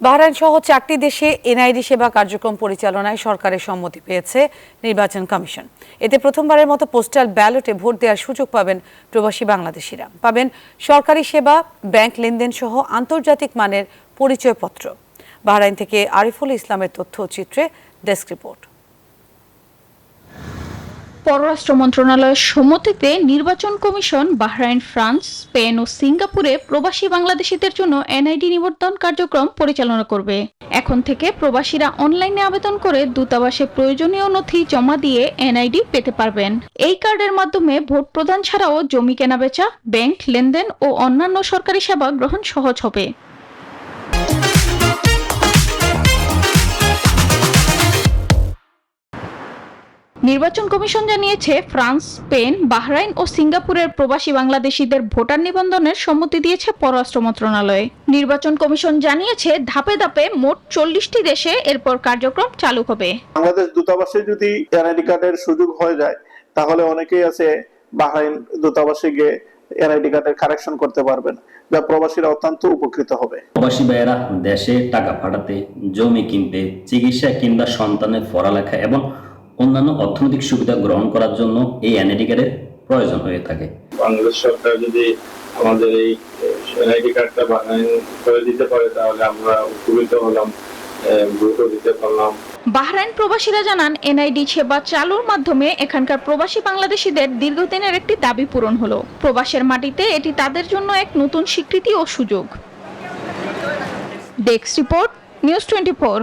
Bahrain সহ 4টি দেশে এনআইডি সেবা কার্যক্রম পরিচালনায় সরকারের সম্মতি পেয়েছে নির্বাচন কমিশন। এতে প্রথমবারের মতো পোস্টাল ব্যালটে ভোট দেওয়ার সুযোগ পাবেন প্রবাসী বাংলাদেশিরা। পাবেন সরকারি সেবা, ব্যাংক লেনদেন সহ আন্তর্জাতিক মানের পরিচয়পত্র। বাহরাইন থেকে আরিফুল ইসলামের তথ্যচিত্রে ডেস্ক রিপোর্ট। পররাষ্ট্র মন্ত্রণালয়ের সম্মতিতে নির্বাচন কমিশন বাহরাইন, ফ্রান্স, স্পেন ও সিঙ্গাপুরে প্রবাসী বাংলাদেশিদের জন্য এনআইডি নিবন্ধন কার্যক্রম পরিচালনা করবে। এখন থেকে প্রবাসীরা অনলাইনে আবেদন করে দূতাবাসে প্রয়োজনীয় নথি জমা দিয়ে এনআইডি পেতে পারবেন। এই কার্ডের মাধ্যমে ভোট প্রদান ছাড়াও জমি কেনাবেচা, ব্যাংক লেনদেন ও অন্যান্য সরকারি সেবা গ্রহণ সহজ হবে। নির্বাচন কমিশন জানিয়েছে, ফ্রান্স, স্পেন, বাহরাইন ও সিঙ্গাপুরের প্রবাসী বাংলাদেশিদের ভোটার নিবন্ধনের সম্মতি দিয়েছে পররাষ্ট্র মন্ত্রণালয়। নির্বাচন কমিশন জানিয়েছে, ধাপে ধাপে মোট 40টি দেশে এরপর কার্যক্রম চালু হবে। বাংলাদেশ দূতাবাসে যদি এনআইডি কার্ডের সুযোগ হয়ে যায়, তাহলে অনেকেই আছে বাহরাইন দূতাবাসে গিয়ে এনআইডি কার্ডের কারেকশন করতে পারবেন, যা প্রবাসীরা অত্যন্ত উপকৃত হবে। প্রবাসী ভাইয়েরা দেশে টাকা পাঠাতে, জমি কিনতে, চিকিৎসা কিংবা সন্তানের পড়ালেখা এবং অন্যান্য অর্থনৈতিক সুবিধা গ্রহণ করার জন্য এই এনআইডি কার্ডের প্রয়োজন হয়ে থাকে। বাংলাদেশ সরকার যদি আমাদের এই এনআইডি কার্ডটা বানায় করে দিতে পারে, তাহলে আমরা উপকৃত হলাম, ভোটও দিতে পারলাম। বাহরাইন প্রবাসীরা জানান, এনআইডি সেবা চালুর মাধ্যমে এখানকার প্রবাসী বাংলাদেশিদের দীর্ঘদিনের একটি দাবি পূরণ হলো। প্রবাসের মাটিতে এটি তাদের জন্য এক নতুন স্বীকৃতি ও সুযোগ। Desk report, news 24।